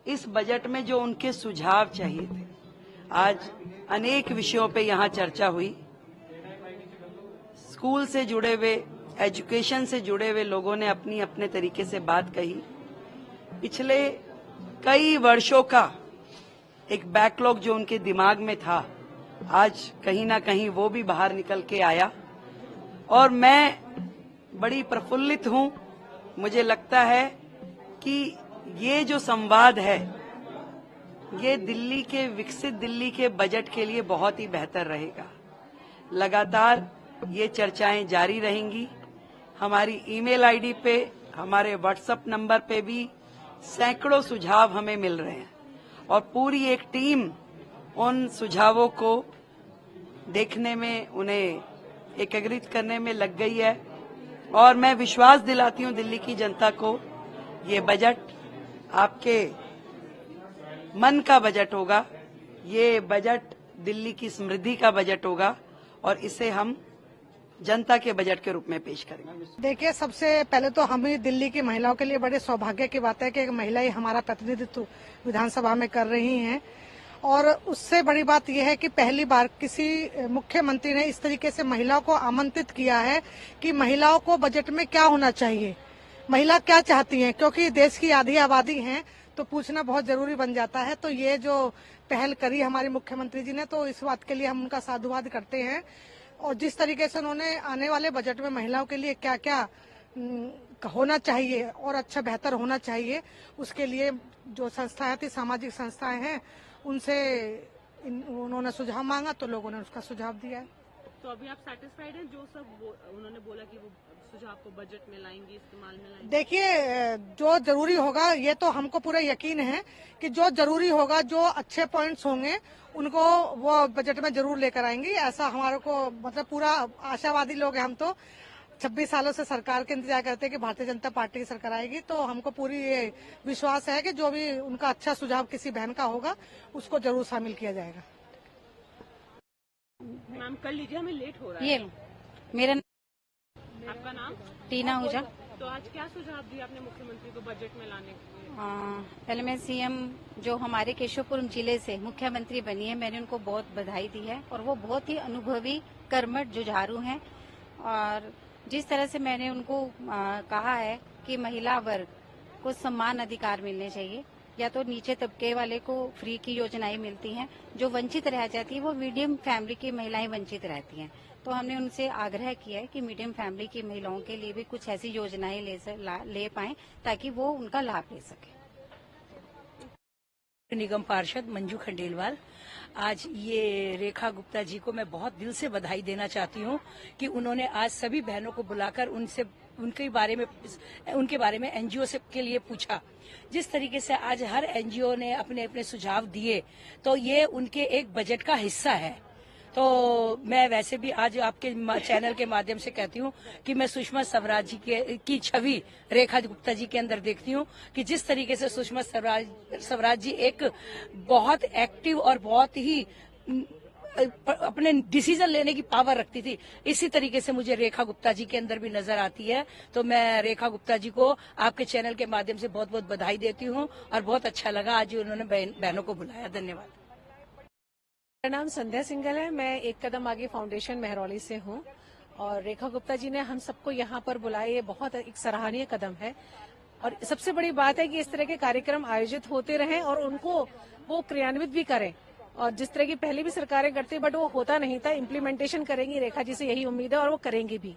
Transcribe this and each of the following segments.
इस बजट में जो उनके सुझाव चाहिए थे। आज अनेक विषयों पे यहाँ चर्चा हुई। स्कूल से जुड़े हुए, एजुकेशन से जुड़े हुए लोगों ने अपनी अपने तरीके से बात कही। पिछले कई वर्षों का एक बैकलॉग जो उनके दिमाग में था, आज कहीं ना कहीं वो भी बाहर निकल के आया और मैं बड़ी प्रफुल्लित हूं। मुझे लगता है कि ये जो संवाद है, ये दिल्ली के, विकसित दिल्ली के बजट के लिए बहुत ही बेहतर रहेगा। लगातार ये चर्चाएं जारी रहेंगी। हमारी ईमेल आईडी पे, हमारे व्हाट्सएप नंबर पे भी सैकड़ों सुझाव हमें मिल रहे हैं और पूरी एक टीम उन सुझावों को देखने में, उन्हें एकीकृत करने में लग गई है। और मैं विश्वास दिलाती हूं दिल्ली की जनता को, ये बजट आपके मन का बजट होगा। ये बजट दिल्ली की समृद्धि का बजट होगा और इसे हम जनता के बजट के रूप में पेश करेंगे। देखिए, सबसे पहले तो हम ही दिल्ली की महिलाओं के लिए बड़े सौभाग्य की बात है कि एक महिला ही हमारा प्रतिनिधित्व विधानसभा में कर रही हैं। और उससे बड़ी बात यह है कि पहली बार किसी मुख्यमंत्री ने इस तरीके से महिलाओं को आमंत्रित किया है कि महिलाओं को बजट में क्या होना चाहिए, महिला क्या चाहती हैं, क्योंकि देश की आधी आबादी है तो पूछना बहुत जरूरी बन जाता है। तो ये जो पहल करी हमारे मुख्यमंत्री जी ने, तो इस बात के लिए हम उनका साधुवाद करते हैं। और जिस तरीके से उन्होंने आने वाले बजट में महिलाओं के लिए क्या क्या होना चाहिए और अच्छा बेहतर होना चाहिए, उसके लिए जो संस्थाएं थी, सामाजिक संस्थाएं हैं, उनसे उन्होंने सुझाव मांगा तो लोगों ने उसका सुझाव दिया है। तो अभी आप सेटिस्फाइड हैं जो सब उन्होंने बोला कि वो सुझाव को बजट में लाएंगे, इस्तेमाल में लाएंगे? देखिए, जो जरूरी होगा ये तो हमको पूरा यकीन है कि जो जरूरी होगा, जो अच्छे पॉइंट्स होंगे उनको वो बजट में जरूर लेकर आएंगी। ऐसा हमारे को मतलब पूरा आशावादी लोग हैं हम तो। 26 सालों से सरकार के इंतजार करते हैं कि भारतीय जनता पार्टी की सरकार आएगी, तो हमको पूरी ये विश्वास है कि जो भी उनका अच्छा सुझाव किसी बहन का होगा उसको जरूर शामिल किया जाएगा। मैम कर लीजिए, हमें लेट हो रहा है। ये मेरा आपका नाम? टीना आहूजा। तो आज क्या सुझाव दिया आपने मुख्यमंत्री को बजट में लाने के लिए? पहले मैं सीएम जो हमारे केशवपुरम जिले से मुख्यमंत्री बनी है, मैंने उनको बहुत बधाई दी है और वो बहुत ही अनुभवी, कर्मठ, जुझारू हैं। और जिस तरह से मैंने उनको कहा है कि महिला वर्ग को समान अधिकार मिलने चाहिए, या तो नीचे तबके वाले को फ्री की योजनाएं मिलती हैं, जो वंचित रह जाती है वो मीडियम फैमिली की महिलाएं वंचित रहती हैं। तो हमने उनसे आग्रह किया है कि मीडियम फैमिली की महिलाओं के लिए भी कुछ ऐसी योजनाएं ले पाएं ताकि वो उनका लाभ ले सके। निगम पार्षद मंजू खंडेलवाल, आज ये रेखा गुप्ता जी को मैं बहुत दिल से बधाई देना चाहती हूँ कि उन्होंने आज सभी बहनों को बुलाकर उनसे उनके बारे में एनजीओ से के लिए पूछा। जिस तरीके से आज हर एनजीओ ने अपने अपने सुझाव दिए, तो ये उनके एक बजट का हिस्सा है। तो मैं वैसे भी आज आपके चैनल के माध्यम से कहती हूँ कि मैं सुषमा स्वराज जी की छवि रेखा गुप्ता जी के अंदर देखती हूँ कि जिस तरीके से सुषमा स्वराज जी एक बहुत एक्टिव और बहुत ही अपने डिसीजन लेने की पावर रखती थी, इसी तरीके से मुझे रेखा गुप्ता जी के अंदर भी नजर आती है। तो मैं रेखा गुप्ता जी को आपके चैनल के माध्यम से बहुत बहुत बधाई देती हूँ और बहुत अच्छा लगा आज उन्होंने बहनों को बुलाया। धन्यवाद। मेरा नाम संध्या सिंगल है। मैं एक कदम आगे फाउंडेशन मेहरौली से हूँ और रेखा गुप्ता जी ने हम सबको यहाँ पर बुलाया, ये बहुत एक सराहनीय कदम है। और सबसे बड़ी बात है कि इस तरह के कार्यक्रम आयोजित होते रहें और उनको वो क्रियान्वित भी करें। और जिस तरह की पहले भी सरकारें करती, बट वो होता नहीं था, इम्प्लीमेंटेशन करेंगी रेखा जी से यही उम्मीद है और वो करेंगी भी।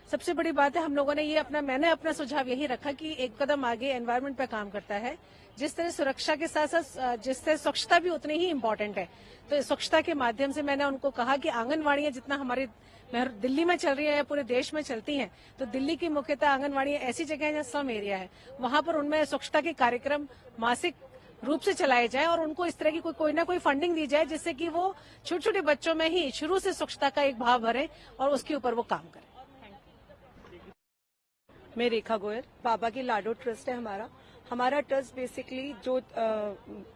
सबसे बड़ी बात है, हम लोगों ने मैंने अपना सुझाव यही रखा कि एक कदम आगे एनवायरमेंट पे काम करता है। जिस तरह सुरक्षा के साथ साथ जिस तरह स्वच्छता भी उतनी ही इम्पोर्टेंट है, तो स्वच्छता के माध्यम से मैंने उनको कहा कि आंगनवाड़ियां जितना हमारे दिल्ली में चल रही है या पूरे देश में चलती हैं, तो दिल्ली की मुख्यतः आंगनवाड़ियां ऐसी जगह है जहाँ स्लम एरिया है, वहां पर उनमें स्वच्छता के कार्यक्रम मासिक रूप से चलाए जाए और उनको इस तरह की कोई ना कोई फंडिंग दी जाए जिससे कि वो छोटे छोटे बच्चों में ही शुरू से स्वच्छता का एक भाव भरे और उसके ऊपर वो काम करें। मैं रेखा गोयल, बाबा की लाडो ट्रस्ट है हमारा। हमारा ट्रस्ट बेसिकली जो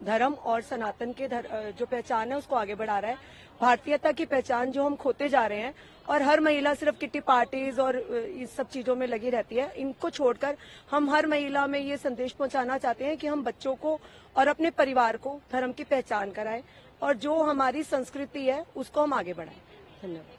धर्म और सनातन के जो पहचान है उसको आगे बढ़ा रहा है। भारतीयता की पहचान जो हम खोते जा रहे हैं, और हर महिला सिर्फ किट्टी पार्टीज और इस सब चीजों में लगी रहती है, इनको छोड़कर हम हर महिला में ये संदेश पहुंचाना चाहते हैं कि हम बच्चों को और अपने परिवार को धर्म की पहचान कराएं और जो हमारी संस्कृति है उसको हम आगे बढ़ाएं। धन्यवाद।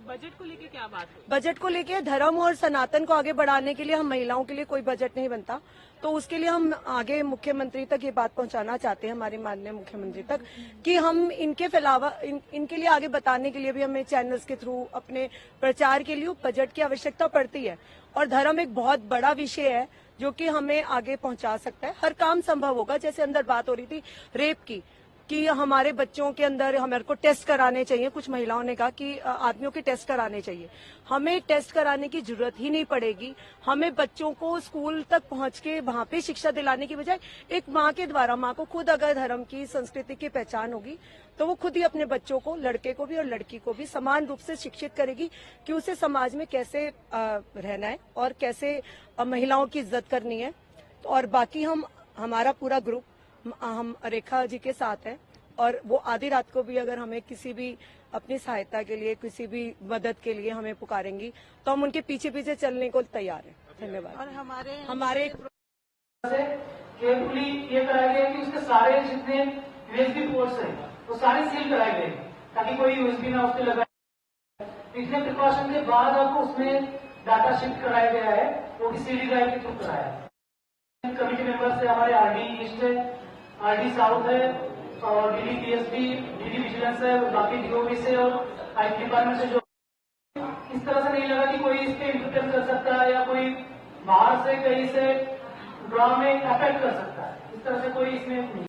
बजट को लेके क्या बात है? बजट को लेके धर्म और सनातन को आगे बढ़ाने के लिए हम महिलाओं के लिए कोई बजट नहीं बनता, तो उसके लिए हम आगे मुख्यमंत्री तक ये बात पहुंचाना चाहते हैं, हमारे माननीय मुख्यमंत्री तक, कि हम इनके अलावा इनके लिए आगे बताने के लिए भी हमें चैनल्स के थ्रू अपने प्रचार के लिए बजट की आवश्यकता पड़ती है। और धर्म एक बहुत बड़ा विषय है जो कि हमें आगे पहुंचा सकता है। हर काम संभव होगा। जैसे अंदर बात हो रही थी रेप की, कि हमारे बच्चों के अंदर हमारे को टेस्ट कराने चाहिए। कुछ महिलाओं ने कहा कि आदमियों के टेस्ट कराने चाहिए। हमें टेस्ट कराने की जरूरत ही नहीं पड़ेगी। हमें बच्चों को स्कूल तक पहुंच के वहां पे शिक्षा दिलाने की बजाय एक माँ के द्वारा, माँ को खुद अगर धर्म की संस्कृति की पहचान होगी तो वो खुद ही अपने बच्चों को, लड़के को भी और लड़की को भी समान रूप से शिक्षित करेगी कि उसे समाज में कैसे रहना है और कैसे महिलाओं की इज्जत करनी है। और बाकी हमारा पूरा ग्रुप हम रेखा जी के साथ है, और वो आधी रात को भी अगर हमें किसी भी अपनी सहायता के लिए, किसी भी मदद के लिए हमें पुकारेंगी तो हम उनके पीछे पीछे चलने को तैयार हैं। धन्यवाद। और हमारे केयरफुली ये कराया गया कि उसके सारे जितने यूएसबी पोर्ट्स हैं वो सारे सील कराए गए ताकि कोई यूएसबी ना उससे लगा। इतने प्रिकॉशन के बाद अब उसमें डाटा शिफ्ट कराया गया है, वो भी सीडी ड्राइव के थ्रू कराया है। कमेटी मेंबर से हमारे आरडी ईस्ट है, आरडी साउथ है और डीडी पीएसबी, डीडी विजिलेंस है, बाकी डीओबी से और आईटी डिपार्टमेंट से। जो इस तरह से नहीं लगा कि कोई इस पे इंटरफेयर कर सकता है या कोई बाहर से कहीं से ड्रा में अफेक्ट कर सकता है, इस तरह से कोई इसमें नहीं।